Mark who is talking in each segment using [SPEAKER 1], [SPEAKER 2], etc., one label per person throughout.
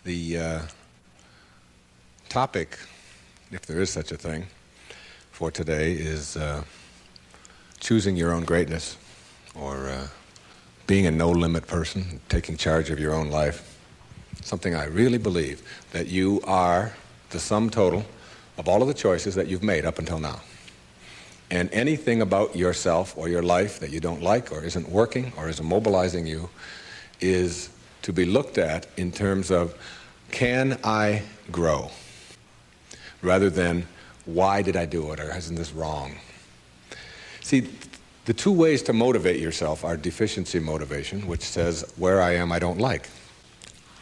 [SPEAKER 1] The topic, if there is such a thing, for today is choosing your own greatness, or being a no-limit person, taking charge of your own life. Something I really believe, that you are the sum total of all of the choices that you've made up until now. And anything about yourself or your life that you don't like or isn't working or isn't mobilizing you is to be looked at in terms of, can I grow? Rather than, why did I do it, or isn't this wrong? See, the two ways to motivate yourself are deficiency motivation, which says, where I am I don't like.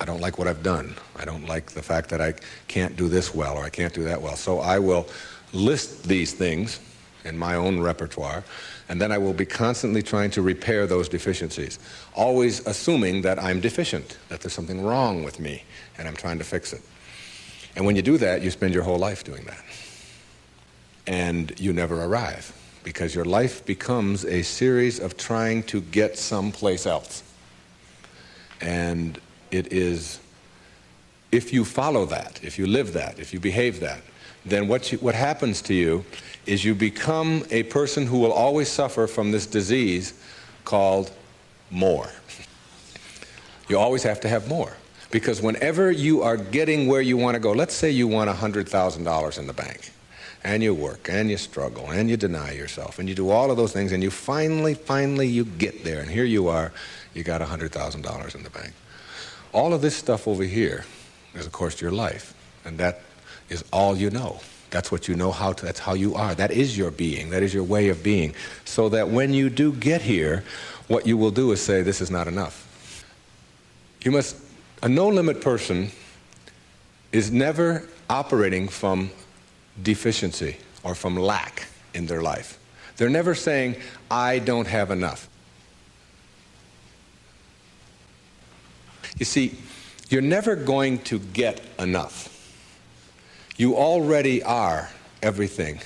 [SPEAKER 1] I don't like what I've done. I don't like the fact that I can't do this well or I can't do that well. So I will list these things in my own repertoire, and then I will be constantly trying to repair those deficiencies, always assuming that I'm deficient, that there's something wrong with me, and I'm trying to fix it. And when you do that, you spend your whole life doing that. And you never arrive, because your life becomes a series of trying to get someplace else. And it is, if you follow that, if you live that, if you behave that, then what happens to you is you become a person who will always suffer from this disease called more. You always have to have more. Because whenever you are getting where you want to go, let's say you want $100,000 in the bank, and you work, and you struggle, and you deny yourself, and you do all of those things, and you finally you get there, and here you are, you got $100,000 in the bank. All of this stuff over here is, of course, your life, and that is all you know. That's what you know how to, that's how you are. That is your being. That is your way of being. So that when you do get here, what you will do is say, this is not enough. You must, a no-limit person is never operating from deficiency or from lack in their life. They're never saying, I don't have enough. You see, you're never going to get enough. You already are everything.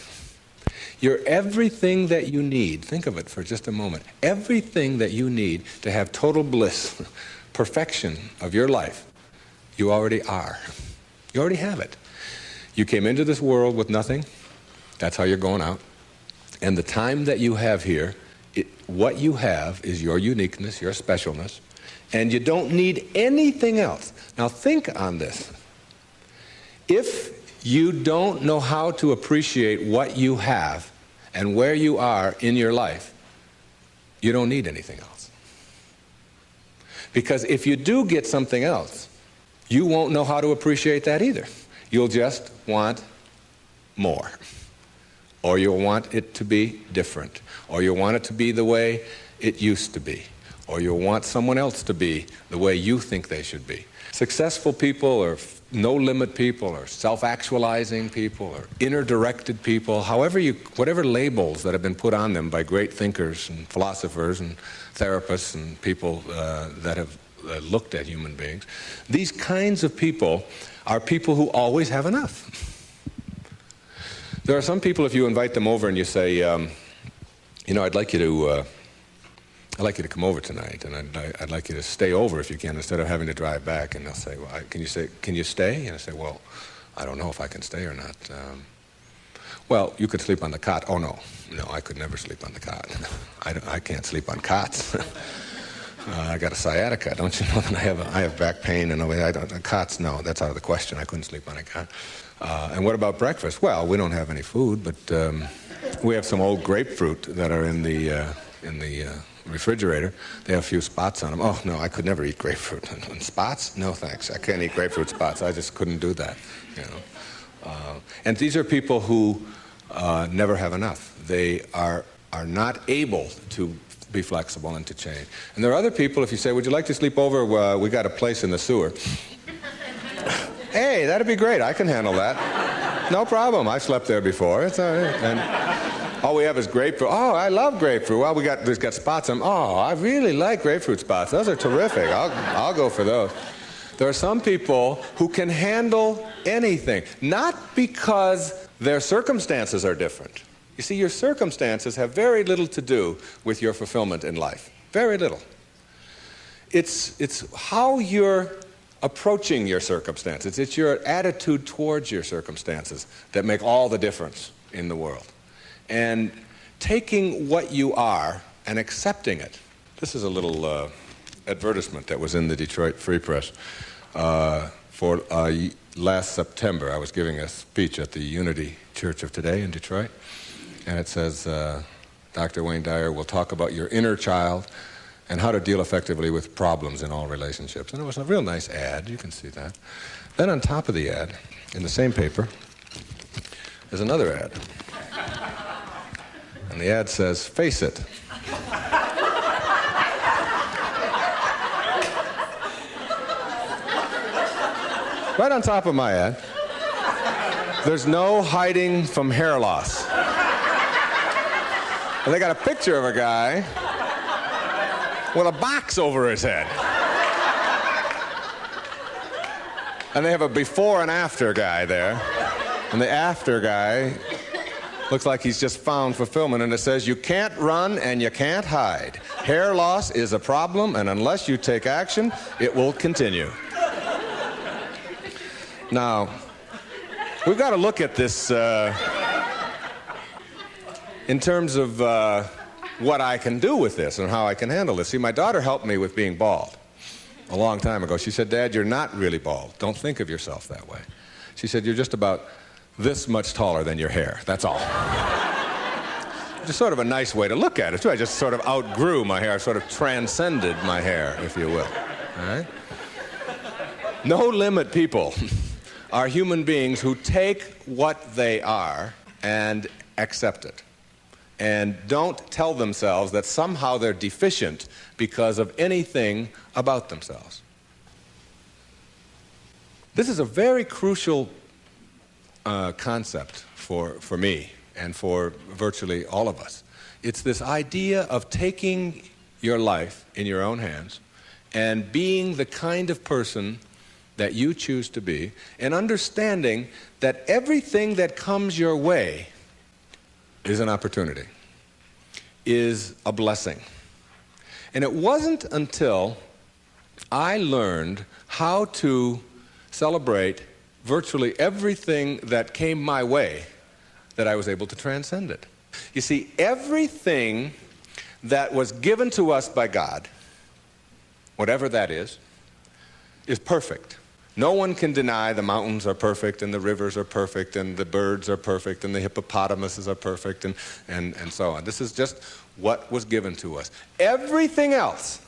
[SPEAKER 1] You're everything that you need. Think of it for just a moment. Everything that you need to have total bliss, perfection of your life, you already are. You already have it. You came into this world with nothing. That's how you're going out. And the time that you have here, what you have is your uniqueness, your specialness, and you don't need anything else. Now think on this. If you don't know how to appreciate what you have and where you are in your life, you don't need anything else. Because if you do get something else, you won't know how to appreciate that either. You'll just want more. Or you'll want it to be different. Or you'll want it to be the way it used to be. Or you'll want someone else to be the way you think they should be. Successful people, or no-limit people, or self-actualizing people, or inner-directed people, whatever labels that have been put on them by great thinkers and philosophers and therapists and people that have looked at human beings, these kinds of people are people who always have enough. There are some people, if you invite them over and you say, you know, I'd like you to come over tonight, and I'd like you to stay over if you can, instead of having to drive back. And they'll say, well, can you stay? And I say, well, I don't know if I can stay or not. Well, you could sleep on the cot. Oh, no, I could never sleep on the cot. I can't sleep on cots. I got a sciatica, don't you know that I have back pain and cots, no, that's out of the question. I couldn't sleep on a cot. And what about breakfast? Well, we don't have any food, but we have some old grapefruit that are in the refrigerator. They have a few spots on them. Oh, no, I could never eat grapefruit. And spots? No, thanks. I can't eat grapefruit spots. I just couldn't do that, you know. And these are people who never have enough. They are not able to be flexible and to change. And there are other people, if you say, would you like to sleep over? We got a place in the sewer. Hey, that'd be great. I can handle that. No problem. I've slept there before. It's all right. And all we have is grapefruit. Oh, I love grapefruit. Well, there's got spots on them. Oh, I really like grapefruit spots. Those are terrific. I'll go for those. There are some people who can handle anything, not because their circumstances are different. You see, your circumstances have very little to do with your fulfillment in life. Very little. It's how you're approaching your circumstances. It's your attitude towards your circumstances that make all the difference in the world. And taking what you are and accepting it. This is a little advertisement that was in the Detroit Free Press for last September. I was giving a speech at the Unity Church of Today in Detroit, and it says, Dr. Wayne Dyer will talk about your inner child and how to deal effectively with problems in all relationships. And it was a real nice ad, you can see that. Then on top of the ad, in the same paper, there's another ad. And the ad says, face it. Right on top of my ad, there's no hiding from hair loss. And they got a picture of a guy with a box over his head. And they have a before and after guy there. And the after guy looks like he's just found fulfillment. And it says, you can't run and you can't hide. Hair loss is a problem, and unless you take action, it will continue. Now, we've got to look at this in terms of what I can do with this and how I can handle this. See, my daughter helped me with being bald a long time ago. She said, Dad, you're not really bald. Don't think of yourself that way. She said, you're just about this much taller than your hair. That's all. Just sort of a nice way to look at it, too. I just sort of outgrew my hair. I sort of transcended my hair, if you will. All right? No limit people are human beings who take what they are and accept it, and don't tell themselves that somehow they're deficient because of anything about themselves. This is a very crucial concept for me and for virtually all of us. It's this idea of taking your life in your own hands and being the kind of person that you choose to be, and understanding that everything that comes your way is an opportunity, is a blessing. And it wasn't until I learned how to celebrate virtually everything that came my way that I was able to transcend it. You see, everything that was given to us by God, whatever that is perfect. No one can deny the mountains are perfect, and the rivers are perfect, and the birds are perfect, and the hippopotamuses are perfect, and so on. This is just what was given to us. Everything else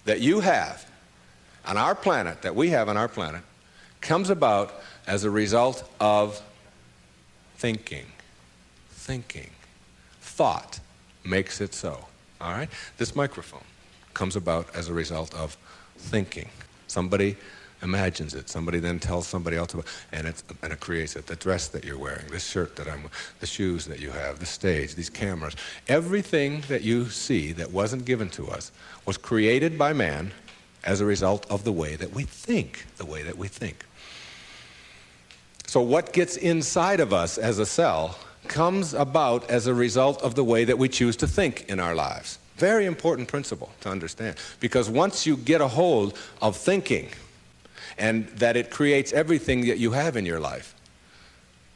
[SPEAKER 1] that you have on our planet, that we have on our planet, comes about as a result of thinking. Thinking. Thought makes it so. All right? This microphone comes about as a result of thinking. Somebody imagines it. Somebody then tells somebody else about it, and it creates it. The dress that you're wearing, this shirt that I'm wearing, the shoes that you have, the stage, these cameras. Everything that you see that wasn't given to us was created by man as a result of the way that we think, the way that we think. So what gets inside of us as a cell comes about as a result of the way that we choose to think in our lives. Very important principle to understand, because once you get a hold of thinking, and that it creates everything that you have in your life,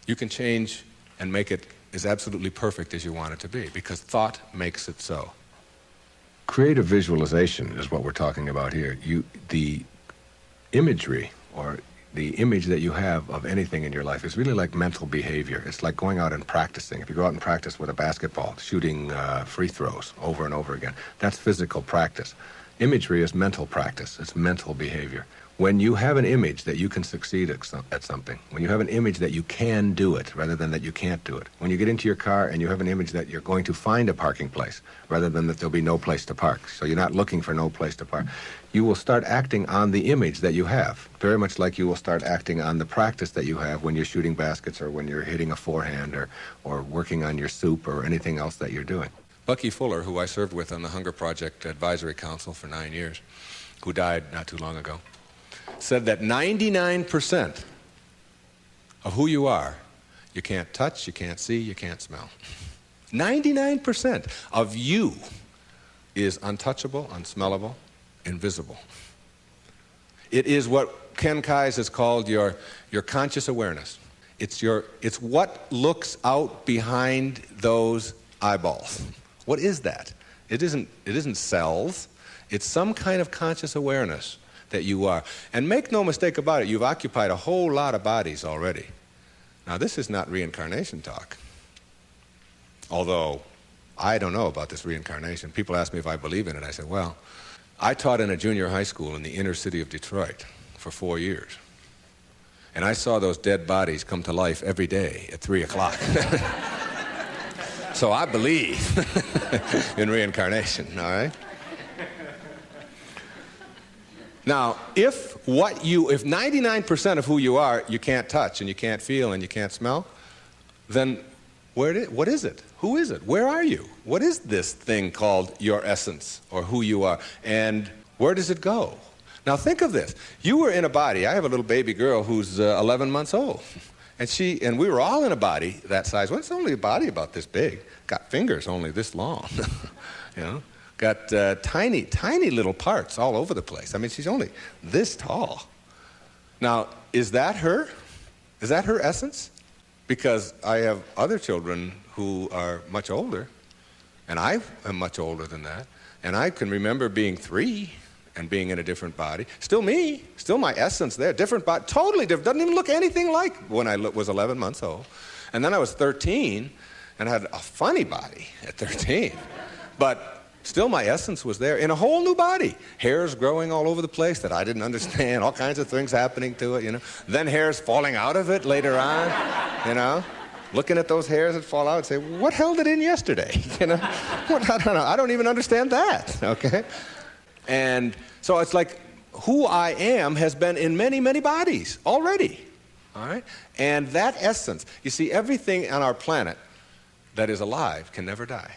[SPEAKER 1] you can change and make it as absolutely perfect as you want it to be, because thought makes it so. Creative visualization is what we're talking about here. The imagery, or the image that you have of anything in your life, is really like mental behavior. It's like going out and practicing. If you go out and practice with a basketball, shooting free throws over and over again, that's physical practice. Imagery is mental practice. It's mental behavior. When you have an image that you can succeed at something, when you have an image that you can do it rather than that you can't do it, when you get into your car and you have an image that you're going to find a parking place rather than that there'll be no place to park, so you're not looking for no place to park, you will start acting on the image that you have, very much like you will start acting on the practice that you have when you're shooting baskets or when you're hitting a forehand or working on your soup or anything else that you're doing. Bucky Fuller, who I served with on the Hunger Project Advisory Council for 9 years, who died not too long ago, said that 99% of who you are, you can't touch, you can't see, you can't smell. 99% of you is untouchable, unsmellable, invisible. It is what Ken Kai's is called your conscious awareness. It's what looks out behind those eyeballs. What is that? It isn't cells. It's some kind of conscious awareness that you are. And make no mistake about it, you've occupied a whole lot of bodies already. Now, this is not reincarnation talk. Although, I don't know about this reincarnation. People ask me if I believe in it. I said, well, I taught in a junior high school in the inner city of Detroit for 4 years. And I saw those dead bodies come to life every day at 3 o'clock. So I believe in reincarnation, all right? Now, if 99% of who you are you can't touch and you can't feel and you can't smell, then what is it? Who is it? Where are you? What is this thing called your essence or who you are? And where does it go? Now think of this. You were in a body. I have a little baby girl who's 11 months old. And we were all in a body that size. Well, it's only a body about this big. Got fingers only this long. You know? Got tiny, tiny little parts all over the place. I mean, she's only this tall. Now, is that her? Is that her essence? Because I have other children who are much older, and I am much older than that, and I can remember being 3 and being in a different body. Still me, still my essence there, different body, totally different, doesn't even look anything like when I was 11 months old. And then I was 13 and had a funny body at 13, but still my essence was there in a whole new body. Hairs growing all over the place that I didn't understand, all kinds of things happening to it, you know. Then hairs falling out of it later on, you know. Looking at those hairs that fall out and say, what held it in yesterday? You know, I don't know. I don't even understand that, okay? And so it's like who I am has been in many, many bodies already, all right? And that essence, you see, everything on our planet that is alive can never die.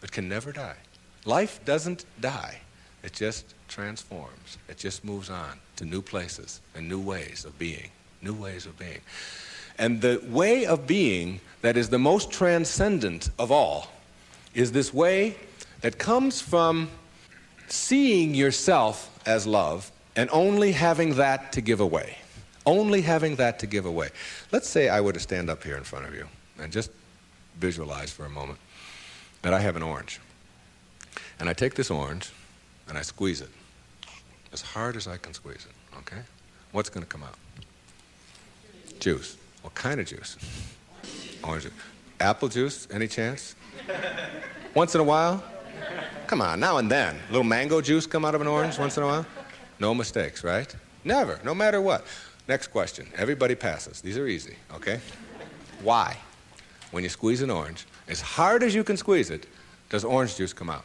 [SPEAKER 1] It can never die. Life doesn't die. It just transforms. It just moves on to new places and new ways of being, new ways of being. And the way of being that is the most transcendent of all is this way that comes from seeing yourself as love and only having that to give away. Only having that to give away. Let's say I were to stand up here in front of you and just visualize for a moment that I have an orange. And I take this orange and I squeeze it as hard as I can squeeze it, okay? What's going to come out? Juice. What kind of juice? Orange juice. Apple juice, any chance? Once in a while? Come on, now and then. A little mango juice come out of an orange once in a while? No mistakes, right? Never, no matter what. Next question. Everybody passes. These are easy, okay? Why, when you squeeze an orange, as hard as you can squeeze it, does orange juice come out?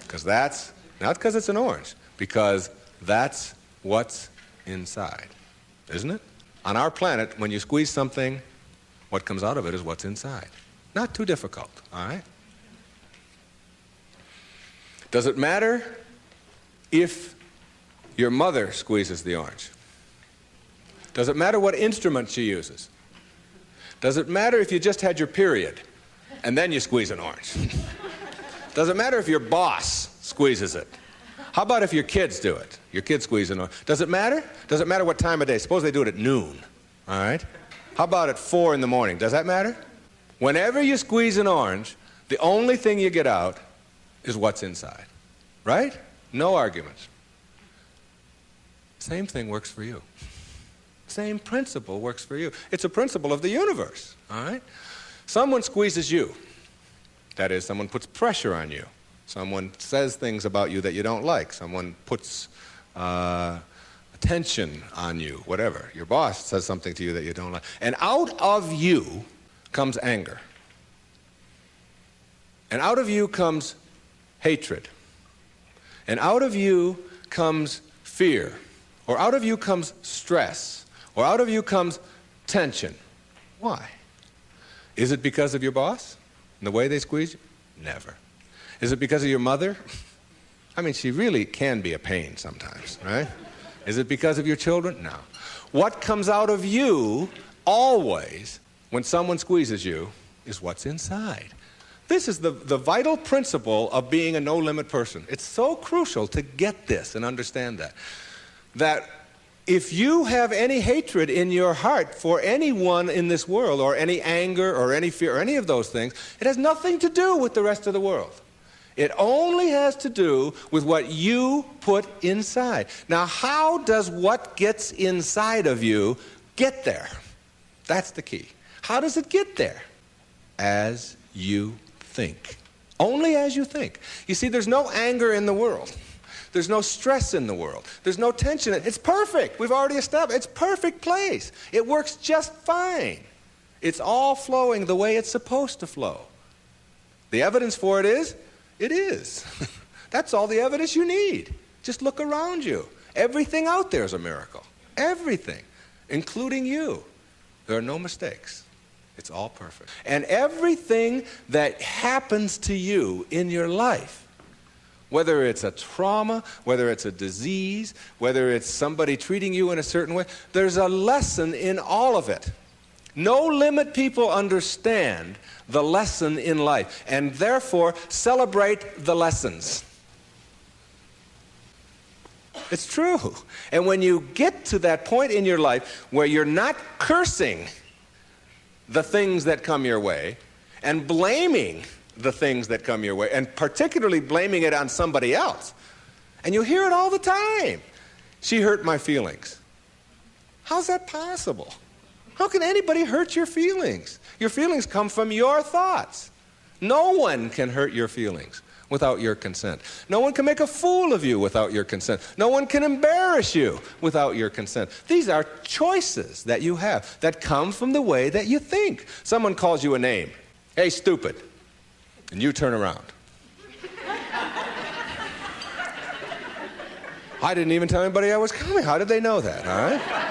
[SPEAKER 1] Because that's, not because it's an orange, because that's what's inside, isn't it? On our planet, when you squeeze something, what comes out of it is what's inside. Not too difficult, all right? Does it matter if your mother squeezes the orange? Does it matter what instrument she uses? Does it matter if you just had your period and then you squeeze an orange? Does it matter if your boss squeezes it? How about if your kids do it? Your kids squeeze an orange. Does it matter? Does it matter what time of day? Suppose they do it at noon, all right? How about at 4 in the morning? Does that matter? Whenever you squeeze an orange, the only thing you get out is what's inside, right? No arguments. Same thing works for you. Same principle works for you. It's a principle of the universe, all right? Someone squeezes you. That is, someone puts pressure on you. Someone says things about you that you don't like. Someone puts attention on you, whatever. Your boss says something to you that you don't like. And out of you comes anger. And out of you comes hatred. And out of you comes fear. Or out of you comes stress. Or out of you comes tension. Why? Is it because of your boss and the way they squeeze you? Never. Is it because of your mother? I mean, she really can be a pain sometimes, right? Is it because of your children? No. What comes out of you always when someone squeezes you is what's inside. This is the vital principle of being a no-limit person. It's so crucial to get this and understand that. that if you have any hatred in your heart for anyone in this world, or any anger, or any fear, or any of those things, it has nothing to do with the rest of the world. It only has to do with what you put inside. Now, how does what gets inside of you get there? That's the key. How does it get there? As you think. Only as you think. You see, there's no anger in the world. There's no stress in the world. There's no tension. It's perfect. We've already established. It's a perfect place. It works just fine. It's all flowing the way it's supposed to flow. The evidence for it is, it is. That's all the evidence you need. Just look around you. Everything out there is a miracle. Everything, including you. There are no mistakes. It's all perfect. And everything that happens to you in your life, whether it's a trauma, whether it's a disease, whether it's somebody treating you in a certain way, there's a lesson in all of it. No limit people understand the lesson in life, and therefore celebrate the lessons. It's true. And when you get to that point in your life where you're not cursing the things that come your way and blaming the things that come your way, and particularly blaming it on somebody else, and you hear it all the time. She hurt my feelings. How's that possible? How can anybody hurt your feelings? Your feelings come from your thoughts. No one can hurt your feelings without your consent. No one can make a fool of you without your consent. No one can embarrass you without your consent. These are choices that you have that come from the way that you think. Someone calls you a name. Hey, stupid. And you turn around. I didn't even tell anybody I was coming. How did they know that, all right?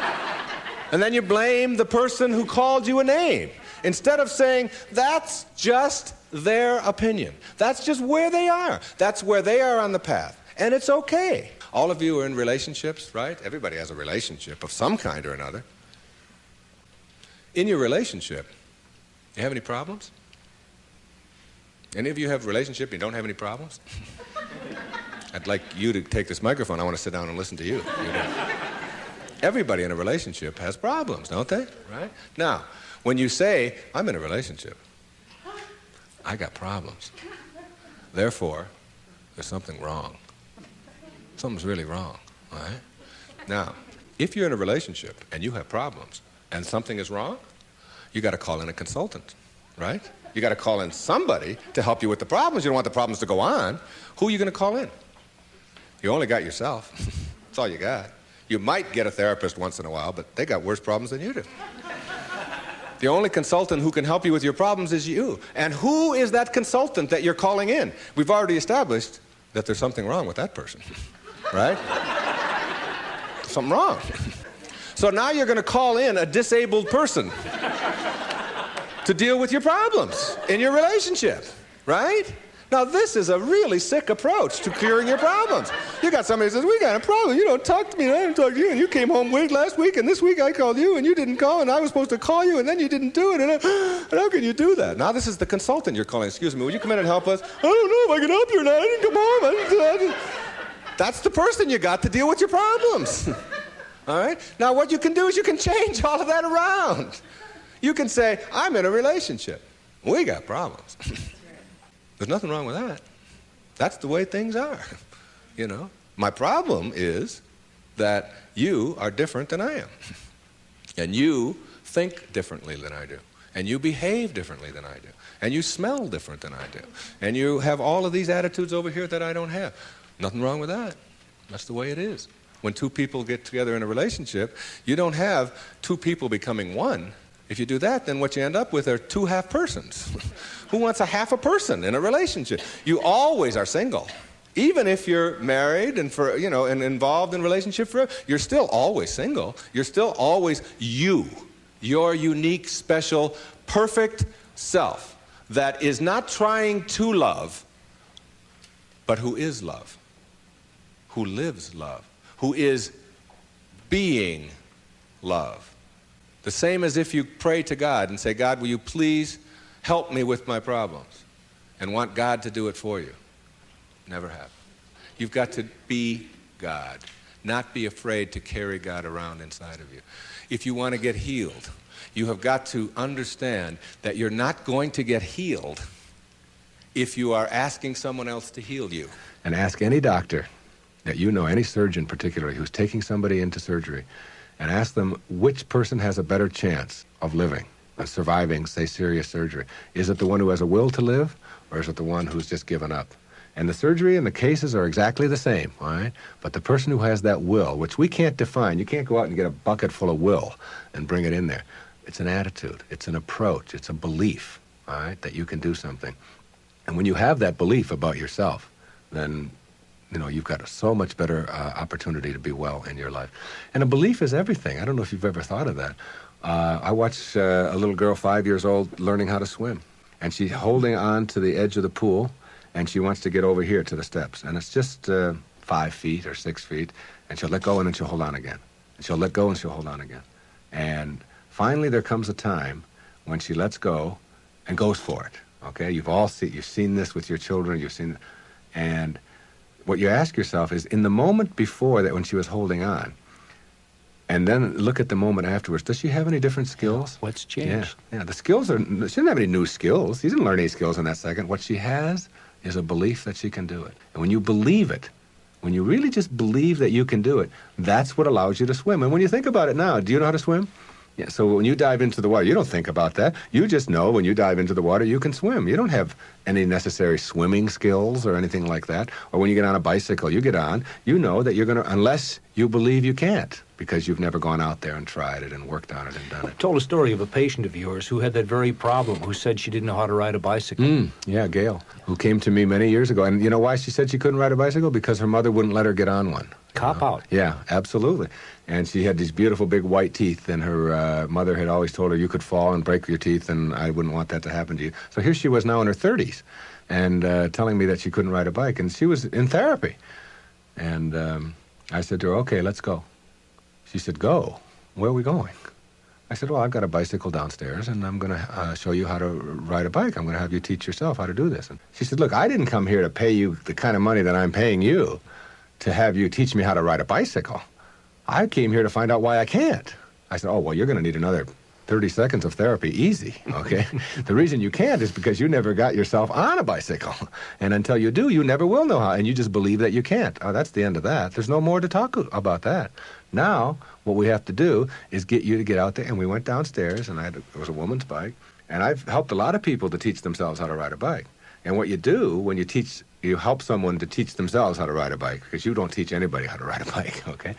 [SPEAKER 1] And then you blame the person who called you a name, instead of saying, that's just their opinion. That's just where they are. That's where they are on the path. And it's okay. All of you are in relationships, right? Everybody has a relationship of some kind or another. In your relationship, you have any problems? Any of you have a relationship and you don't have any problems? I'd like you to take this microphone. I want to sit down and listen to you. Everybody in a relationship has problems, don't they? Right? Now, when you say, I'm in a relationship, I got problems. Therefore, there's something wrong. Something's really wrong, all right? Now, if you're in a relationship and you have problems and something is wrong, you got to call in a consultant, right? You got to call in somebody to help you with the problems. You don't want the problems to go on. Who are you going to call in? You only got yourself. That's all you got. You might get a therapist once in a while, but they got worse problems than you do. The only consultant who can help you with your problems is you. And who is that consultant that you're calling in? We've already established that there's something wrong with that person, right? Something wrong. So now you're going to call in a disabled person to deal with your problems in your relationship, right? Now, this is a really sick approach to curing your problems. You got somebody who says, we got a problem. You don't talk to me, and I didn't talk to you, and you came home late last week, and this week I called you, and you didn't call, and I was supposed to call you, and then you didn't do it, and how can you do that? Now, this is the consultant you're calling. Excuse me, would you come in and help us? I don't know if I can help you or not. I didn't come home. That's the person you got to deal with your problems. All right? Now, what you can do is you can change all of that around. You can say, I'm in a relationship. We got problems. There's nothing wrong with that. That's the way things are, you know. My problem is that you are different than I am. And you think differently than I do. And you behave differently than I do. And you smell different than I do. And you have all of these attitudes over here that I don't have. Nothing wrong with that. That's the way it is. When two people get together in a relationship, you don't have two people becoming one. If you do that, then what you end up with are two half persons. Who wants a half a person in a relationship? You always are single. Even if you're married and and involved in a relationship forever, you're still always single. You're still always you, your unique, special, perfect self that is not trying to love, but who is love, who lives love, who is being love. The same as if you pray to God and say, God, will you please help me with my problems? And want God to do it for you. Never happen. You've got to be God. not be afraid to carry God around inside of you. If you want to get healed, you have got to understand that you're not going to get healed if you are asking someone else to heal you.
[SPEAKER 2] And ask any doctor that you know, any surgeon particularly, who's taking somebody into surgery, and ask them which person has a better chance of living, of surviving, say, serious surgery. Is it the one who has a will to live, or is it the one who's just given up? And the surgery and the cases are exactly the same, all right? But the person who has that will, which we can't define, you can't go out and get a bucket full of will and bring it in there. It's an attitude, it's an approach, it's a belief, all right, that you can do something. And when you have that belief about yourself, then, you know, you've got a so much better opportunity to be well in your life. And a belief is everything. I don't know if you've ever thought of that. I watched a little girl, 5 years old, learning how to swim. And she's holding on to the edge of the pool, and she wants to get over here to the steps. And it's just 5 feet or 6 feet, and she'll let go, and then she'll hold on again. And she'll let go, and she'll hold on again. And finally there comes a time when she lets go and goes for it. Okay, you've seen this with your children, and what you ask yourself is, in the moment before that when she was holding on, and then look at the moment afterwards, does she have any different skills?
[SPEAKER 3] What's changed?
[SPEAKER 2] Yeah, the skills she didn't have any new skills. She didn't learn any skills in that second. What she has is a belief that she can do it. And when you believe it, when you really just believe that you can do it, that's what allows you to swim. And when you think about it now, do you know how to swim? Yeah, so when you dive into the water, you don't think about that. You just know when you dive into the water, you can swim. You don't have any necessary swimming skills or anything like that. Or when you get on a bicycle, you get on, you know that you're going to, unless you believe you can't, because you've never gone out there and tried it and worked on it and done it.
[SPEAKER 3] Told a story of a patient of yours who had that very problem, who said she didn't know how to ride a bicycle.
[SPEAKER 2] Yeah, Gail, who came to me many years ago. And you know why she said she couldn't ride a bicycle? Because her mother wouldn't let her get on one.
[SPEAKER 3] Cop out.
[SPEAKER 2] Yeah, absolutely. And she had these beautiful big white teeth, and her mother had always told her you could fall and break your teeth, and I wouldn't want that to happen to you. So here she was now in her 30s, and telling me that she couldn't ride a bike, and she was in therapy. And I said to her, okay, let's go. She said, go? Where are we going? I said, well, I've got a bicycle downstairs, and I'm going to show you how to ride a bike. I'm going to have you teach yourself how to do this. And she said, look, I didn't come here to pay you the kind of money that I'm paying you to have you teach me how to ride a bicycle. I came here to find out why I can't. I said, oh, well, you're going to need another 30 seconds of therapy, easy, okay? The reason you can't is because you never got yourself on a bicycle. And until you do, you never will know how, and you just believe that you can't. Oh, that's the end of that. There's no more to talk about that. Now, what we have to do is get you to get out there, and we went downstairs, and it was a woman's bike, and I've helped a lot of people to teach themselves how to ride a bike. And what you do when you help someone to teach themselves how to ride a bike, because you don't teach anybody how to ride a bike, okay,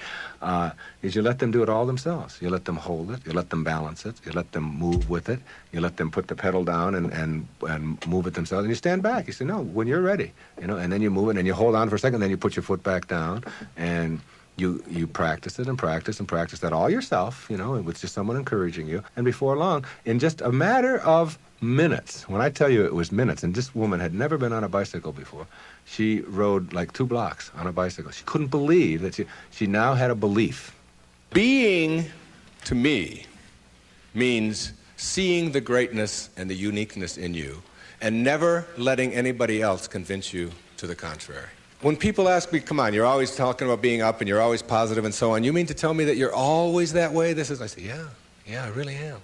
[SPEAKER 2] is you let them do it all themselves. You let them hold it, you let them balance it, you let them move with it, you let them put the pedal down and move it themselves, and you stand back. You say, no, when you're ready, you know, and then you move it, and you hold on for a second, then you put your foot back down, and you practice it and practice and practice that all yourself, you know, with just someone encouraging you, and before long, in just a matter of minutes. When I tell you it was minutes, and this woman had never been on a bicycle before. She rode like 2 blocks on a bicycle. She couldn't believe that she now had a belief.
[SPEAKER 1] Being, to me, means seeing the greatness and the uniqueness in you and never letting anybody else convince you to the contrary. When people ask me, come on, you're always talking about being up and you're always positive and so on, you mean to tell me that you're always that way? I say, yeah, I really am.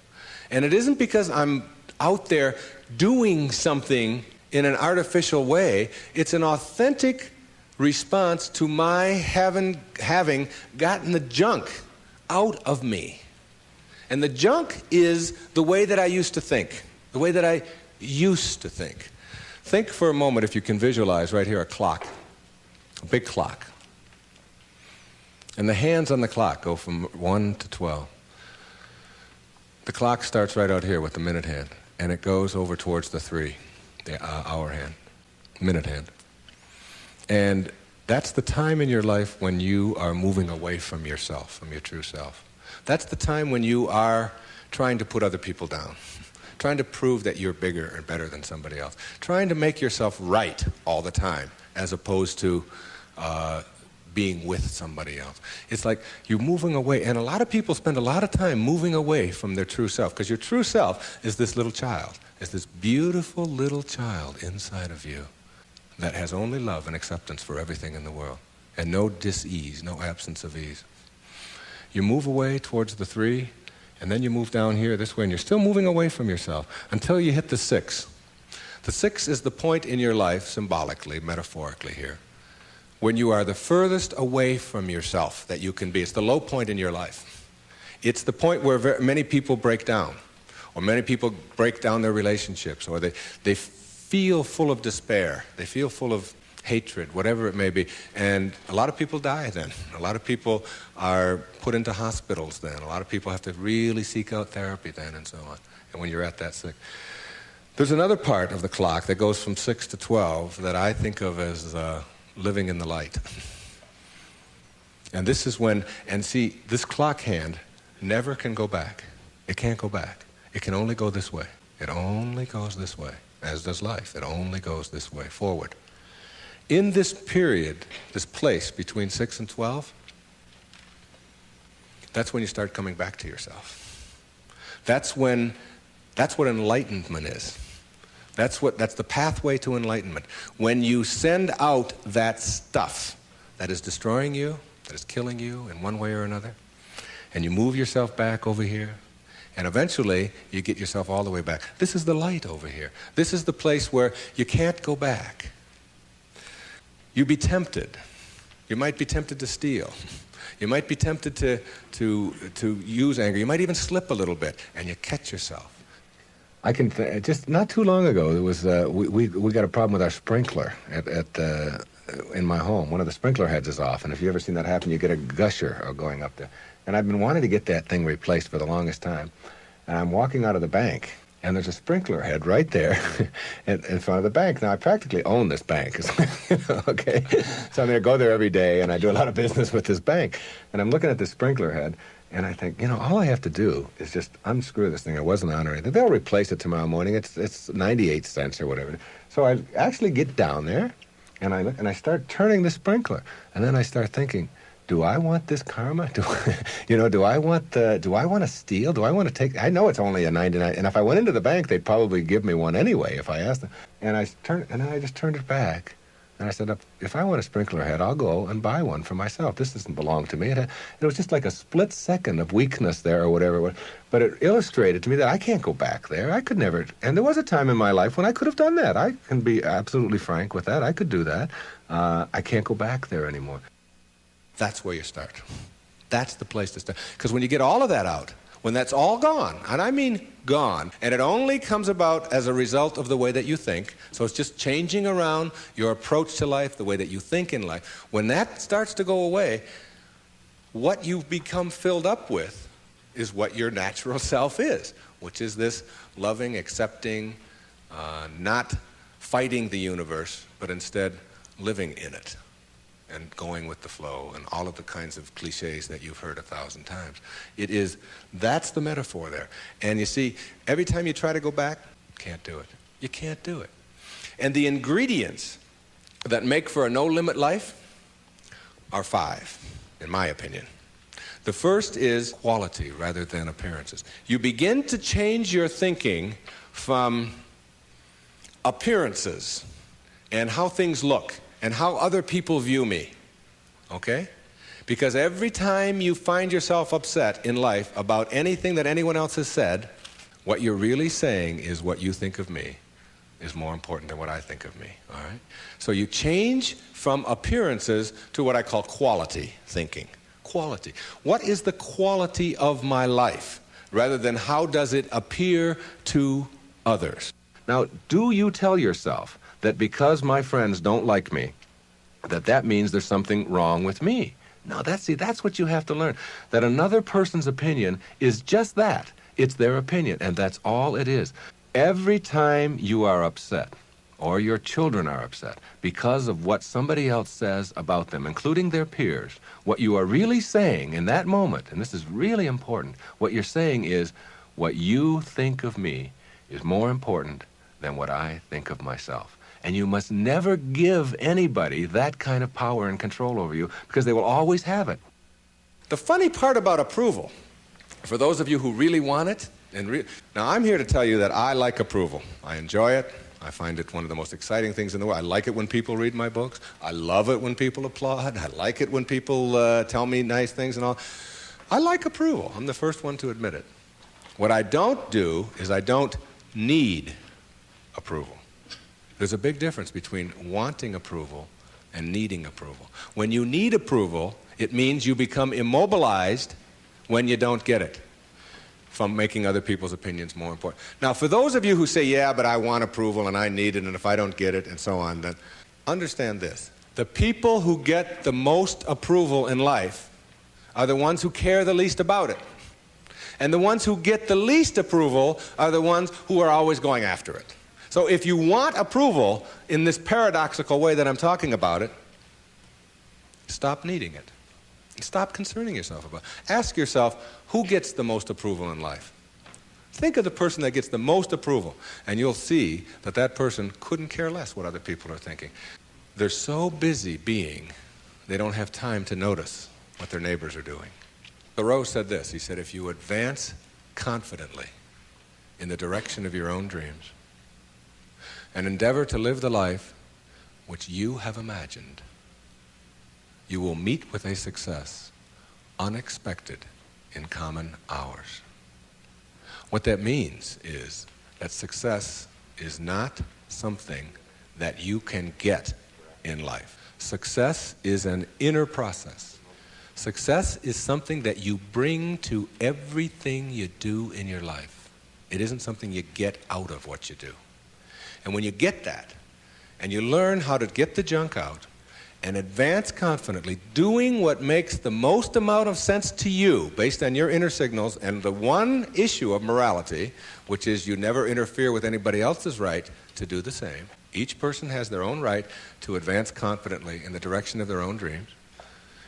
[SPEAKER 1] And it isn't because I'm out there doing something in an artificial way. It's an authentic response to my having gotten the junk out of me. And the junk is the way that I used to think, the way that I used to think. Think for a moment, if you can visualize right here, a clock, a big clock. And the hands on the clock go from 1 to 12. The clock starts right out here with the minute hand, and it goes over towards the 3, the hour hand, minute hand. And that's the time in your life when you are moving away from yourself, from your true self. That's the time when you are trying to put other people down, trying to prove that you're bigger and better than somebody else, trying to make yourself right all the time, as opposed to being with somebody else. It's like you're moving away, and a lot of people spend a lot of time moving away from their true self, because your true self is this little child, is this beautiful little child inside of you that has only love and acceptance for everything in the world. and no dis-ease, no absence of ease. You move away towards the 3, and then you move down here this way, and you're still moving away from yourself until you hit the 6. The 6 is the point in your life, symbolically, metaphorically here, when you are the furthest away from yourself that you can be. It's the low point in your life. It's the point where many people break down, or many people break down their relationships, or they feel full of despair, they feel full of hatred, whatever it may be. And a lot of people die then. A lot of people are put into hospitals then. A lot of people have to really seek out therapy then, and so on. And when you're at that 6. There's another part of the clock that goes from 6 to 12 that I think of as living in the light. And this is when, and see, this clock hand never can go back. It can't go back. It can only go this way. It only goes this way, as does life. It only goes this way, forward. In this period, this place between 6 and 12, that's when you start coming back to yourself. That's what enlightenment is. That's the pathway to enlightenment. When you send out that stuff that is destroying you, that is killing you in one way or another, and you move yourself back over here, and eventually you get yourself all the way back. This is the light over here. This is the place where you can't go back. You'd be tempted. You might be tempted to steal. You might be tempted to use anger. You might even slip a little bit, and you catch yourself.
[SPEAKER 2] I can just not too long ago there was we got a problem with our sprinkler in my home. One of the sprinkler heads is off, and if you ever seen that happen, you get a gusher going up there. And I've been wanting to get that thing replaced for the longest time. And I'm walking out of the bank, and there's a sprinkler head right there in front of the bank. Now I practically own this bank, okay. So I go there every day, and I do a lot of business with this bank. And I'm looking at this sprinkler head. And I think, all I have to do is just unscrew this thing. It wasn't on or anything. They'll replace it tomorrow morning. It's 98 cents or whatever. So I actually get down there, and I look, and I start turning the sprinkler. And then I start thinking, do I want this karma? Do I want to steal? Do I want to take? I know it's only a 99. And if I went into the bank, they'd probably give me one anyway if I asked them. And then I just turned it back. And I said, if I want a sprinkler head, I'll go and buy one for myself. This doesn't belong to me. It was just like a split second of weakness there or whatever it was. But it illustrated to me that I can't go back there. I could never. And there was a time in my life when I could have done that. I can be absolutely frank with that. I could do that. I can't go back there anymore.
[SPEAKER 1] That's where you start. That's the place to start. Because when you get all of that out, when that's all gone, and I mean gone, and it only comes about as a result of the way that you think, so it's just changing around your approach to life, the way that you think in life. When that starts to go away, what you've become filled up with is what your natural self is, which is this loving, accepting, not fighting the universe, but instead living in it and going with the flow and all of the kinds of cliches that you've heard 1,000 times. That's the metaphor there. And you see, every time you try to go back, can't do it. You can't do it. And the ingredients that make for a no-limit life are 5, in my opinion. The first is quality rather than appearances. You begin to change your thinking from appearances and how things look and how other people view me, okay? Because every time you find yourself upset in life about anything that anyone else has said, what you're really saying is what you think of me is more important than what I think of me, all right? So you change from appearances to what I call quality thinking. Quality. What is the quality of my life, rather than how does it appear to others?
[SPEAKER 2] Now, do you tell yourself that because my friends don't like me, that means there's something wrong with me? No, that's what you have to learn. That another person's opinion is just that. It's their opinion, and that's all it is. Every time you are upset, or your children are upset, because of what somebody else says about them, including their peers, what you are really saying in that moment, and this is really important, what you're saying is, what you think of me is more important than what I think of myself. And you must never give anybody that kind of power and control over you, because they will always have it.
[SPEAKER 1] The funny part about approval, for those of you who really want it, now I'm here to tell you that I like approval. I enjoy it. I find it one of the most exciting things in the world. I like it when people read my books. I love it when people applaud. I like it when people tell me nice things and all. I like approval. I'm the first one to admit it. What I don't do is I don't need approval. There's a big difference between wanting approval and needing approval. When you need approval, it means you become immobilized when you don't get it, from making other people's opinions more important. Now, for those of you who say, yeah, but I want approval and I need it, and if I don't get it, and so on, then understand this. The people who get the most approval in life are the ones who care the least about it. And the ones who get the least approval are the ones who are always going after it. So if you want approval in this paradoxical way that I'm talking about it, stop needing it. Stop concerning yourself about it. Ask yourself, who gets the most approval in life? Think of the person that gets the most approval, and you'll see that that person couldn't care less what other people are thinking. They're so busy being, they don't have time to notice what their neighbors are doing. Thoreau said this. He said, if you advance confidently in the direction of your own dreams and endeavor to live the life which you have imagined, you will meet with a success unexpected in common hours. What that means is that success is not something that you can get in life. Success is an inner process. Success is something that you bring to everything you do in your life. It isn't something you get out of what you do. And when you get that, and you learn how to get the junk out, and advance confidently, doing what makes the most amount of sense to you based on your inner signals and the one issue of morality, which is you never interfere with anybody else's right to do the same. Each person has their own right to advance confidently in the direction of their own dreams.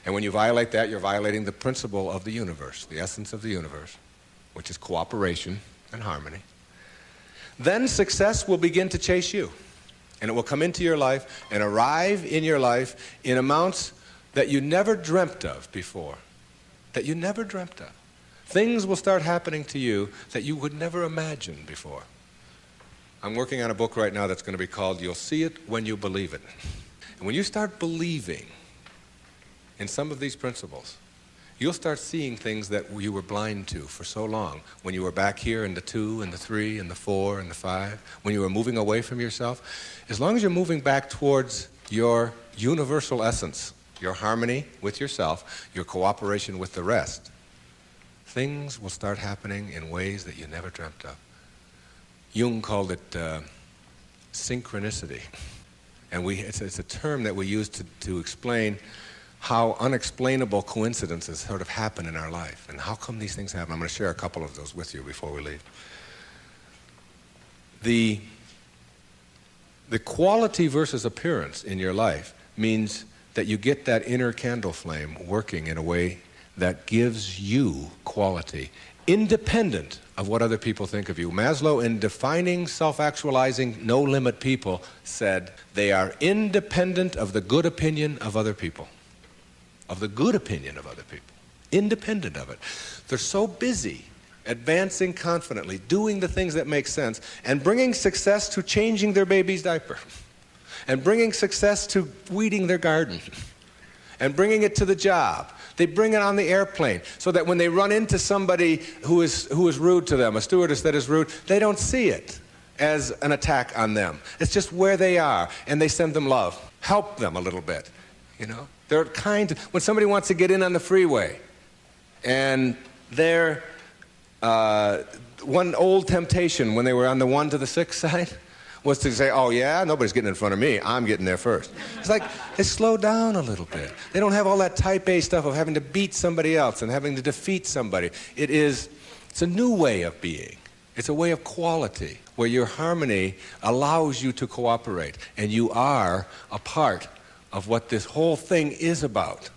[SPEAKER 1] And when you violate that, you're violating the principle of the universe, the essence of the universe, which is cooperation and harmony. Then success will begin to chase you. And it will come into your life and arrive in your life in amounts that you never dreamt of before. That you never dreamt of. Things will start happening to you that you would never imagine before. I'm working on a book right now that's going to be called You'll See It When You Believe It. And when you start believing in some of these principles, you'll start seeing things that you were blind to for so long. When you were back here in the 2 and the 3 and the 4 and the 5, when you were moving away from yourself, as long as you're moving back towards your universal essence, your harmony with yourself, your cooperation with the rest, things will start happening in ways that you never dreamt of. Jung called it synchronicity. And it's a term that we use to explain how unexplainable coincidences sort of happen in our life. And how come these things happen? I'm going to share a couple of those with you before we leave. The quality versus appearance in your life means that you get that inner candle flame working in a way that gives you quality, independent of what other people think of you. Maslow, in defining self-actualizing, no-limit people, said they are independent of the good opinion of other people. Of the good opinion of other people. Independent of it. They're so busy advancing confidently, doing the things that make sense, and bringing success to changing their baby's diaper, and bringing success to weeding their garden, and bringing it to the job. They bring it on the airplane so that when they run into somebody who is rude to them, a stewardess that is rude, they don't see it as an attack on them. It's just where they are, and they send them love. Help them a little bit, you know. They're kind. When somebody wants to get in on the freeway, and they're one old temptation when they were on the 1 to the 6 side was to say, oh yeah, nobody's getting in front of me, I'm getting there first. It's like, they slow down a little bit. They don't have all that type A stuff of having to beat somebody else and having to defeat somebody. It's a new way of being. It's a way of quality, where your harmony allows you to cooperate, and you are a part of what this whole thing is about.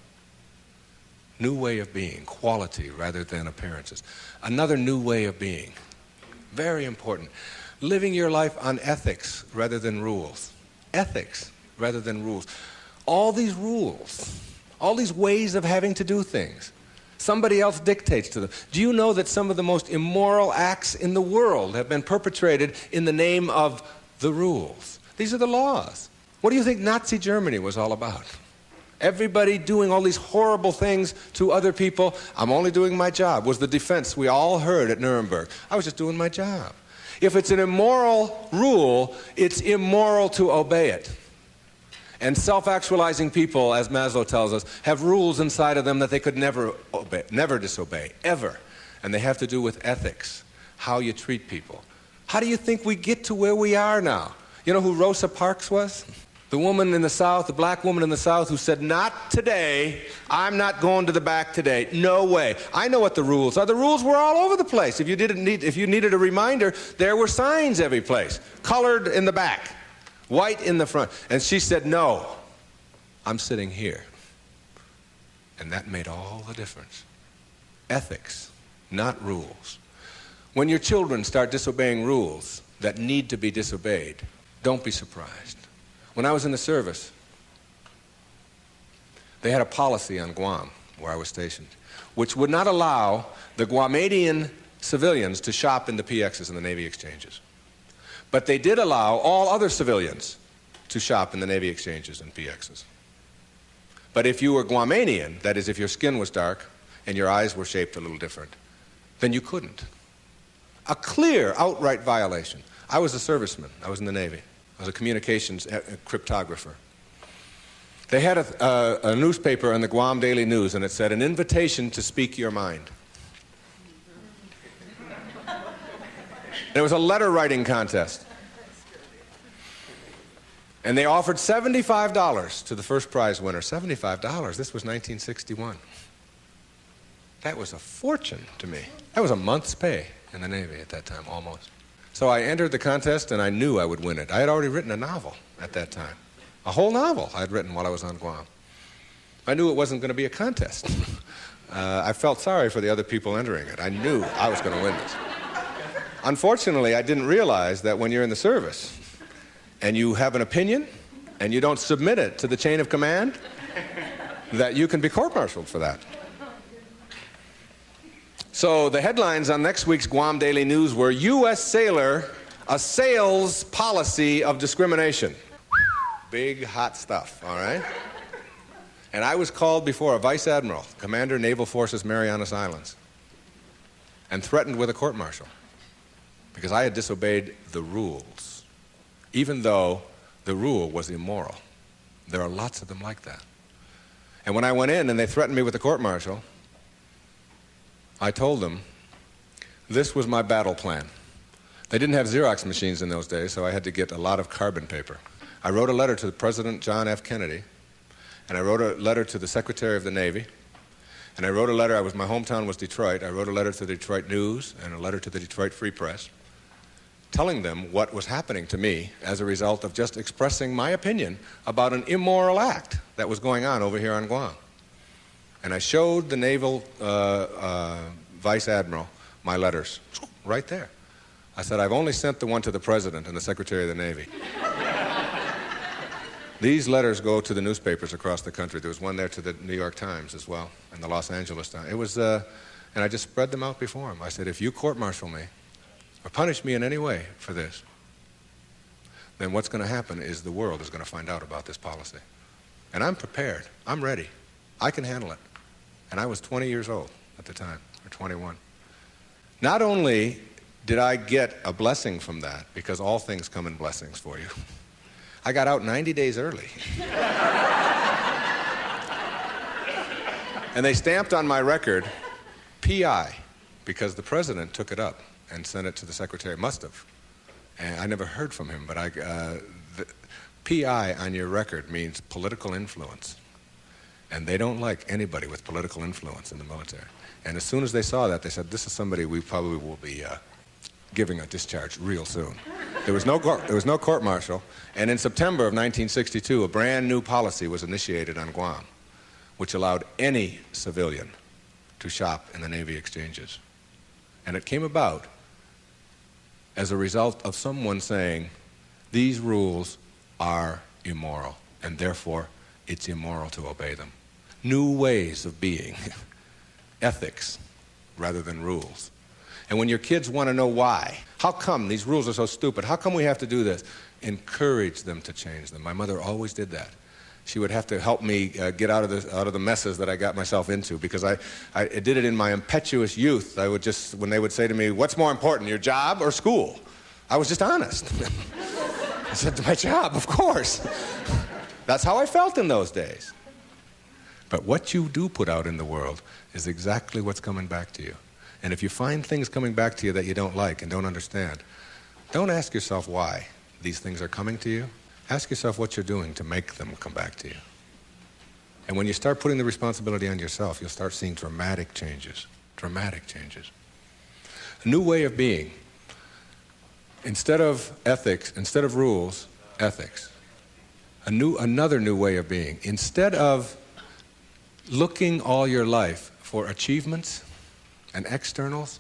[SPEAKER 1] New way of being, quality rather than appearances. Another new way of being, very important. Living your life on ethics rather than rules. Ethics rather than rules. All these rules, all these ways of having to do things, somebody else dictates to them. Do you know that some of the most immoral acts in the world have been perpetrated in the name of the rules. These are the laws. What do you think Nazi Germany was all about? Everybody doing all these horrible things to other people. I'm only doing my job, was the defense we all heard at Nuremberg. I was just doing my job. If it's an immoral rule, it's immoral to obey it. And self-actualizing people, as Maslow tells us, have rules inside of them that they could never obey, never disobey, ever. And they have to do with ethics, how you treat people. How do you think we get to where we are now? You know who Rosa Parks was? The woman in the South, the black woman in the South who said, not today, I'm not going to the back today, no way. I know what the rules are. The rules were all over the place. If you needed a reminder, there were signs every place, colored in the back, white in the front. And she said, no, I'm sitting here. And that made all the difference. Ethics, not rules. When your children start disobeying rules that need to be disobeyed, don't be surprised. When I was in the service, they had a policy on Guam, where I was stationed, which would not allow the Guamanian civilians to shop in the PXs and the Navy exchanges. But they did allow all other civilians to shop in the Navy exchanges and PXs. But if you were Guamanian, that is, if your skin was dark and your eyes were shaped a little different, then you couldn't. A clear, outright violation. I was a serviceman. I was in the Navy. I was a communications cryptographer. They had a newspaper in the Guam Daily News, and it said, an invitation to speak your mind. There was a letter writing contest. And they offered $75 to the first prize winner. $75, this was 1961. That was a fortune to me. That was a month's pay in the Navy at that time, almost. So I entered the contest, and I knew I would win it. I had already written a novel at that time. A whole novel I had written while I was on Guam. I knew it wasn't going to be a contest. I felt sorry for the other people entering it. I knew I was going to win this. Unfortunately, I didn't realize that when you're in the service, and you have an opinion, and you don't submit it to the chain of command, that you can be court-martialed for that. So the headlines on next week's Guam Daily News were, U.S. sailor assails policy of discrimination. Big, hot stuff, all right? And I was called before a vice admiral, Commander Naval Forces Marianas Islands, and threatened with a court-martial because I had disobeyed the rules, even though the rule was immoral. There are lots of them like that. And when I went in and they threatened me with a court-martial, I told them this was my battle plan. They didn't have Xerox machines in those days, so I had to get a lot of carbon paper. I wrote a letter to President John F. Kennedy, and I wrote a letter to the Secretary of the Navy, and I wrote a letter, my hometown was Detroit, I wrote a letter to the Detroit News and a letter to the Detroit Free Press, telling them what was happening to me as a result of just expressing my opinion about an immoral act that was going on over here on Guam. And I showed the naval vice admiral my letters, right there. I said, I've only sent the one to the president and the secretary of the Navy. These letters go to the newspapers across the country. There was one there to the New York Times as well, and the Los Angeles Times. It was, and I just spread them out before him. I said, if you court-martial me, or punish me in any way for this, then what's going to happen is the world is going to find out about this policy. And I'm prepared. I'm ready. I can handle it. And I was 20 years old at the time, or 21. Not only did I get a blessing from that, because all things come in blessings for you, I got out 90 days early. And they stamped on my record, P.I., because the president took it up and sent it to the secretary. Must have. And I never heard from him, but the P.I. on your record means political influence. And they don't like anybody with political influence in the military. And as soon as they saw that, they said, this is somebody we probably will be giving a discharge real soon. There was no court-martial, and in September of 1962, a brand new policy was initiated on Guam, which allowed any civilian to shop in the Navy exchanges. And it came about as a result of someone saying, these rules are immoral, and therefore it's immoral to obey them. New ways of being, ethics rather than rules. And when your kids want to know why, how come these rules are so stupid? How come we have to do this? Encourage them to change them. My mother always did that. She would have to help me get out of the messes that I got myself into, because I did it in my impetuous youth. I would just, when they would say to me, what's more important, your job or school? I was just honest. I said, my job, of course. That's how I felt in those days. But what you do put out in the world is exactly what's coming back to you. And if you find things coming back to you that you don't like and don't understand, don't ask yourself why these things are coming to you. Ask yourself what you're doing to make them come back to you. And when you start putting the responsibility on yourself, you'll start seeing dramatic changes. Dramatic changes. A new way of being. Instead of ethics, instead of rules, ethics. Another new way of being. Instead of looking all your life for achievements and externals,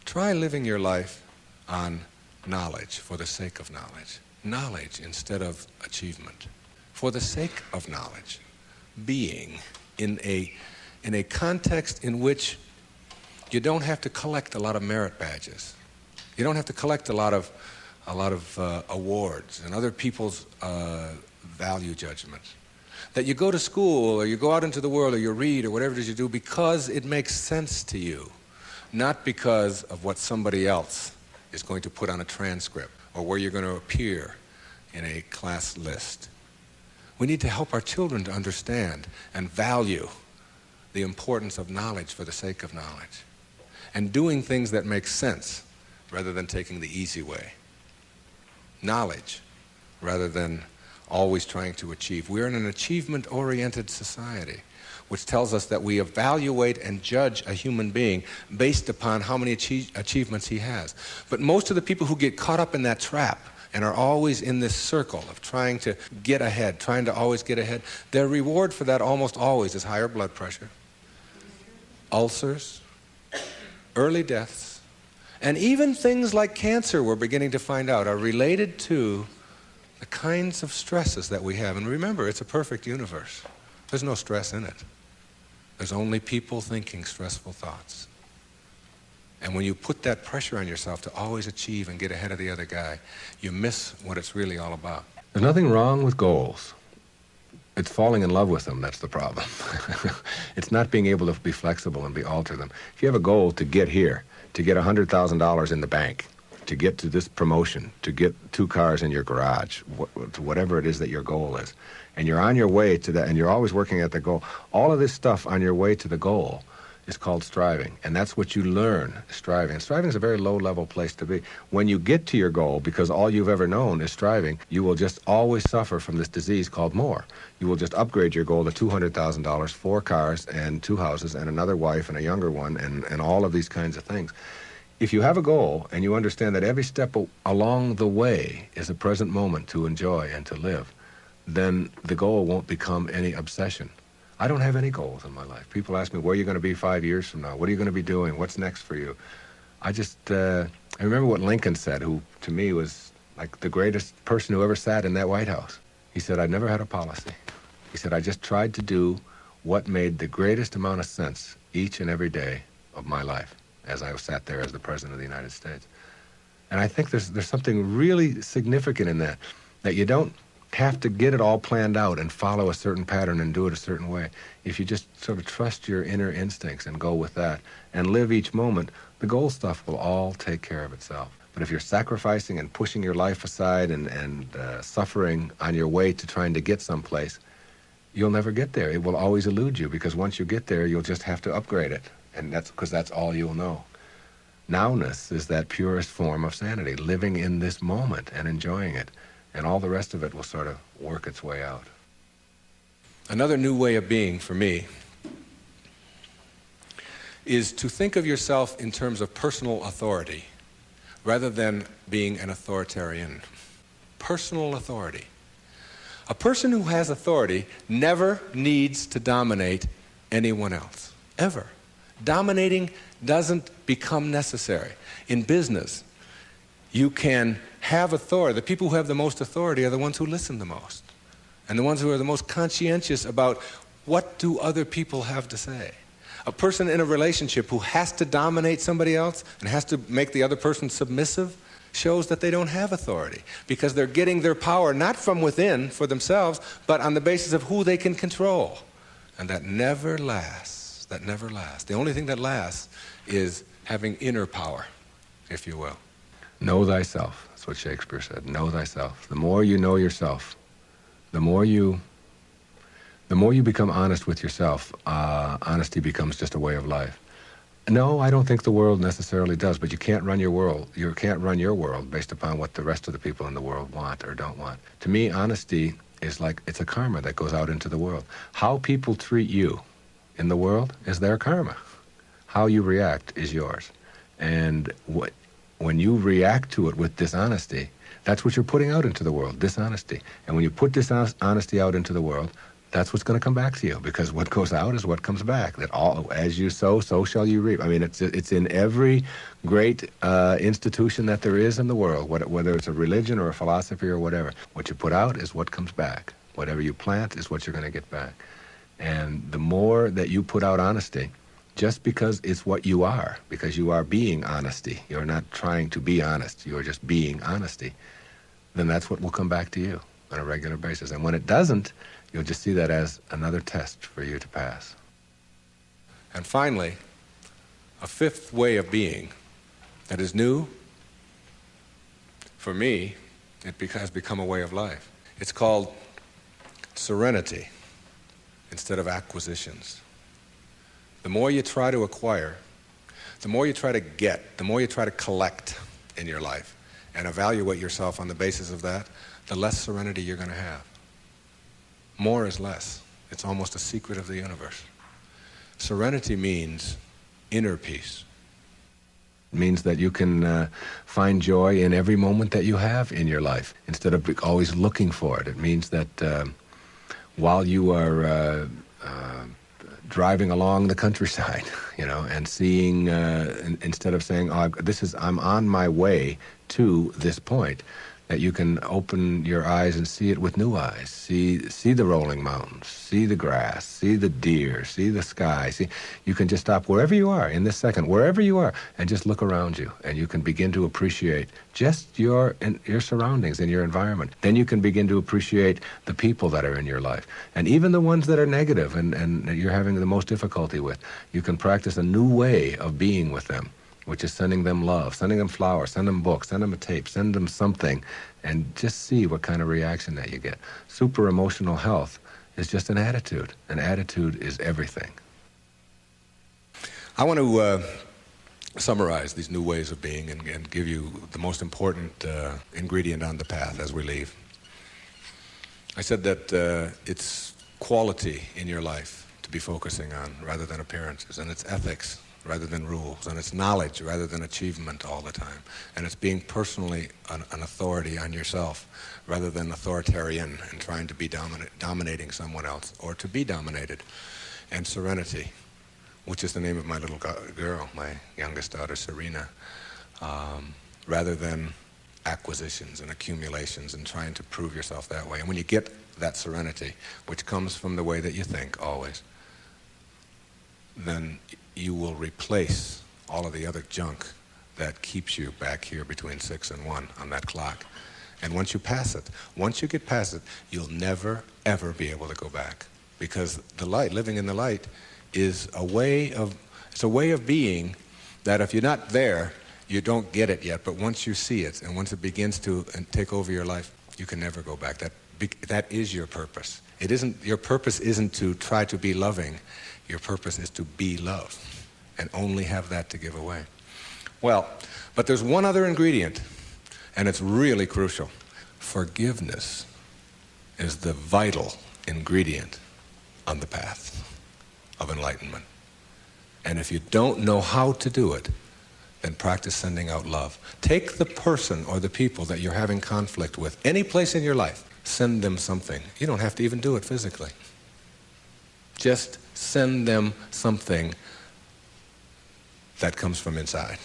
[SPEAKER 1] try living your life on knowledge for the sake of knowledge. Knowledge instead of achievement. For the sake of knowledge. Being in a context in which you don't have to collect a lot of merit badges. You don't have to collect a lot of awards and other people's value judgments. That you go to school or you go out into the world or you read or whatever it is you do because it makes sense to you, not because of what somebody else is going to put on a transcript or where you're going to appear in a class list. We need to help our children to understand and value the importance of knowledge for the sake of knowledge and doing things that make sense rather than taking the easy way. Knowledge rather than always trying to achieve. We're in an achievement-oriented society, which tells us that we evaluate and judge a human being based upon how many achievements he has. But most of the people who get caught up in that trap and are always in this circle of trying to get ahead, trying to always get ahead, their reward for that almost always is higher blood pressure, ulcers, early deaths, and even things like cancer, we're beginning to find out, are related to the kinds of stresses that we have. And remember, it's a perfect universe. There's no stress in it. There's only people thinking stressful thoughts. And when you put that pressure on yourself to always achieve and get ahead of the other guy, you miss what it's really all about.
[SPEAKER 2] There's nothing wrong with goals. It's falling in love with them that's the problem. It's not being able to be flexible and alter them. If you have a goal to get here, to get $100,000 in the bank, to get to this promotion, to get 2 cars in your garage, to whatever it is that your goal is, and you're on your way to that, and you're always working at the goal, all of this stuff on your way to the goal is called striving, and that's what you learn, striving. And striving is a very low-level place to be. When you get to your goal, because all you've ever known is striving, you will just always suffer from this disease called more. You will just upgrade your goal to $200,000, 4 cars and 2 houses and another wife and a younger one and all of these kinds of things. If you have a goal and you understand that every step along the way is a present moment to enjoy and to live, then the goal won't become any obsession. I don't have any goals in my life. People ask me, where are you going to be 5 years from now? What are you going to be doing? What's next for you? I remember what Lincoln said, who to me was like the greatest person who ever sat in that White House. He said, I never had a policy. He said, I just tried to do what made the greatest amount of sense each and every day of my life as I sat there as the President of the United States. And I think there's something really significant in that you don't have to get it all planned out and follow a certain pattern and do it a certain way. If you just sort of trust your inner instincts and go with that and live each moment, the goal stuff will all take care of itself. But if you're sacrificing and pushing your life aside and suffering on your way to trying to get someplace, you'll never get there. It will always elude you, because once you get there, you'll just have to upgrade it. And that's because that's all you'll know. Nowness is that purest form of sanity, living in this moment and enjoying it. And all the rest of it will sort of work its way out.
[SPEAKER 1] Another new way of being for me is to think of yourself in terms of personal authority rather than being an authoritarian. Personal authority. A person who has authority never needs to dominate anyone else, ever. Dominating doesn't become necessary. In business, you can have authority. The people who have the most authority are the ones who listen the most, and the ones who are the most conscientious about what do other people have to say. A person in a relationship who has to dominate somebody else and has to make the other person submissive shows that they don't have authority, because they're getting their power not from within for themselves, but on the basis of who they can control. And that never lasts. That never lasts. The only thing that lasts is having inner power, if you will.
[SPEAKER 2] Know thyself. That's what Shakespeare said. Know thyself. The more you know yourself, the more you become honest with yourself, honesty becomes just a way of life. No, I don't think the world necessarily does, but you can't run your world. You can't run your world based upon what the rest of the people in the world want or don't want. To me, honesty is like, it's a karma that goes out into the world. How people treat you in the world is their karma. How you react is yours. And when you react to it with dishonesty, that's what you're putting out into the world, dishonesty. And when you put dishonesty out into the world, that's what's going to come back to you, because what goes out is what comes back. That all, as you sow, so shall you reap. I mean, it's in every great institution that there is in the world, whether it's a religion or a philosophy or whatever. What you put out is what comes back. Whatever you plant is what you're going to get back. And the more that you put out honesty, just because it's what you are, because you are being honesty, you're not trying to be honest, you're just being honesty, then that's what will come back to you on a regular basis. And when it doesn't, you'll just see that as another test for you to pass.
[SPEAKER 1] And finally, a fifth way of being that is new, for me, it has become a way of life. It's called serenity instead of acquisitions. The more you try to acquire, the more you try to get, the more you try to collect in your life and evaluate yourself on the basis of that, the less serenity you're going to have. More is less. It's almost a secret of the universe. Serenity means inner peace.
[SPEAKER 2] It means that you can find joy in every moment that you have in your life instead of always looking for it. It means that while you are driving along the countryside, and seeing, instead of saying, "Oh, I'm on my way to this point," that you can open your eyes and see it with new eyes. See the rolling mountains, see the grass, see the deer, see the sky. You can just stop wherever you are in this second, wherever you are, and just look around you, and you can begin to appreciate just your surroundings and your environment. Then you can begin to appreciate the people that are in your life, and even the ones that are negative and you're having the most difficulty with. You can practice a new way of being with them, which is sending them love, sending them flowers, send them books, send them a tape, send them something, and just see what kind of reaction that you get. Super emotional health is just an attitude. An attitude is everything.
[SPEAKER 1] I want to summarize these new ways of being and give you the most important ingredient on the path as we leave. I said that it's quality in your life to be focusing on rather than appearances, and it's ethics rather than rules, and it's knowledge rather than achievement all the time, and it's being personally an authority on yourself rather than authoritarian and trying to be dominating someone else or to be dominated, and serenity, which is the name of my little girl, my youngest daughter, Serena, rather than acquisitions and accumulations and trying to prove yourself that way. And when you get that serenity, which comes from the way that you think always, then you will replace all of the other junk that keeps you back here between 6 and 1 on that clock. And once you get past it, you'll never, ever be able to go back. Because the light, living in the light, is a way of being that if you're not there, you don't get it yet. But once you see it, and once it begins to take over your life, you can never go back. That is your purpose. Your purpose isn't to try to be loving. Your purpose is to be love and only have that to give away. Well, but there's one other ingredient, and it's really crucial. Forgiveness is the vital ingredient on the path of enlightenment. And if you don't know how to do it, then practice sending out love. Take the person or the people that you're having conflict with, any place in your life, send them something. You don't have to even do it physically. Just send them something that comes from inside.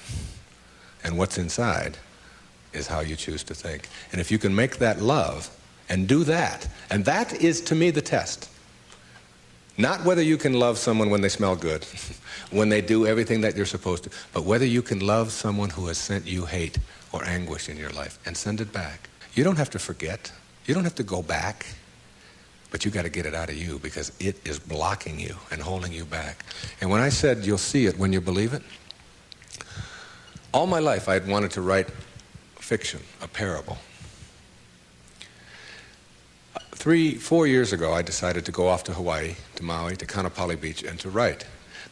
[SPEAKER 1] And what's inside is how you choose to think. And if you can make that love and do that, and that is to me the test. Not whether you can love someone when they smell good, when they do everything that you're supposed to, but whether you can love someone who has sent you hate or anguish in your life and send it back. You don't have to forget. You don't have to go back. But you got to get it out of you because it is blocking you and holding you back. And when I said you'll see it when you believe it, all my life I had wanted to write fiction, a parable. 3-4 years ago, I decided to go off to Hawaii, to Maui, to Kaanapali Beach, and to write.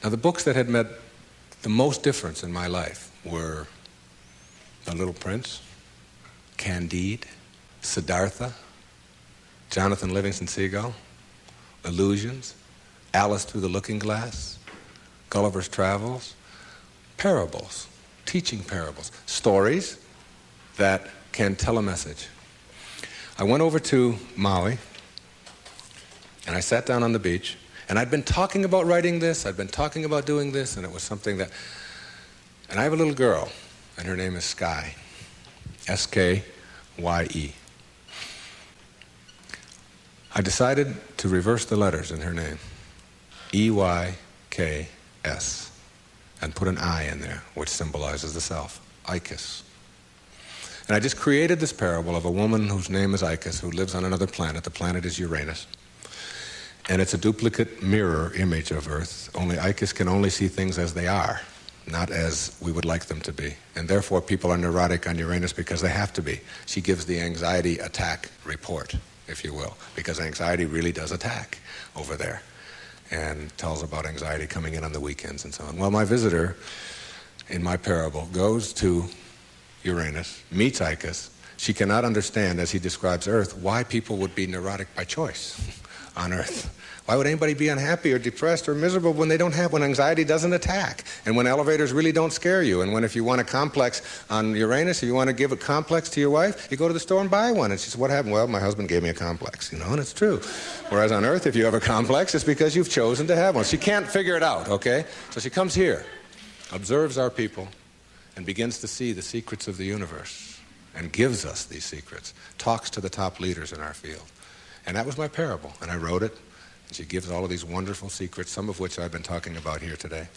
[SPEAKER 1] Now, the books that had made the most difference in my life were The Little Prince, Candide, Siddhartha, Jonathan Livingston Seagull, Illusions, Alice Through the Looking Glass, Gulliver's Travels, parables, teaching parables, stories that can tell a message. I went over to Maui, and I sat down on the beach, and I'd been talking about writing this, I'd been talking about doing this, and it was something that... And I have a little girl, and her name is Sky, S-K-Y-E. I decided to reverse the letters in her name, E-Y-K-S, and put an I in there, which symbolizes the self, Icus. And I just created this parable of a woman whose name is Icus, who lives on another planet. The planet is Uranus. And it's a duplicate mirror image of Earth, only Icus can only see things as they are, not as we would like them to be. And therefore people are neurotic on Uranus because they have to be. She gives the anxiety attack report, if you will, because anxiety really does attack over there, and tells about anxiety coming in on the weekends and so on. Well, my visitor in my parable goes to Uranus, meets Icus. She cannot understand, as he describes Earth, why people would be neurotic by choice on Earth. Why would anybody be unhappy or depressed or miserable when anxiety doesn't attack, and when elevators really don't scare you, and when if you want a complex on Uranus, if you want to give a complex to your wife, you go to the store and buy one. And she says, what happened? Well, my husband gave me a complex, and it's true. Whereas on Earth, if you have a complex, it's because you've chosen to have one. She can't figure it out, okay? So she comes here, observes our people, and begins to see the secrets of the universe, and gives us these secrets, talks to the top leaders in our field. And that was my parable, and I wrote it, and she gives all of these wonderful secrets, some of which I've been talking about here today.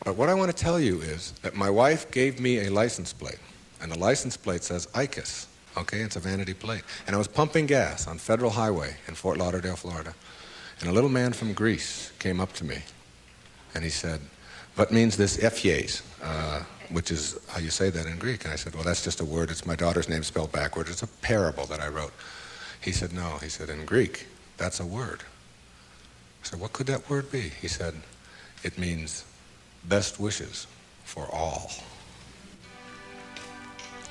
[SPEAKER 1] But what I want to tell you is that my wife gave me a license plate, and the license plate says Icus, okay? It's a vanity plate. And I was pumping gas on Federal Highway in Fort Lauderdale, Florida, and a little man from Greece came up to me, and he said, what means this Ephies? Which is how you say that in Greek. And I said, well, that's just a word. It's my daughter's name spelled backwards. It's a parable that I wrote. He said, no. He said, in Greek, that's a word. I said, what could that word be? He said, it means best wishes for all.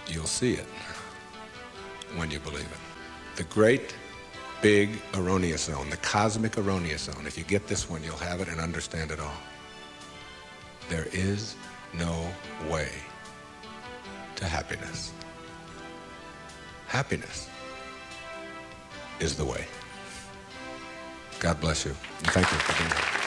[SPEAKER 1] You'll see it when you believe it. The great, big erroneous zone, the cosmic erroneous zone. If you get this one, you'll have it and understand it all. There is no way to happiness. Happiness is the way. God bless you, and thank you for being here.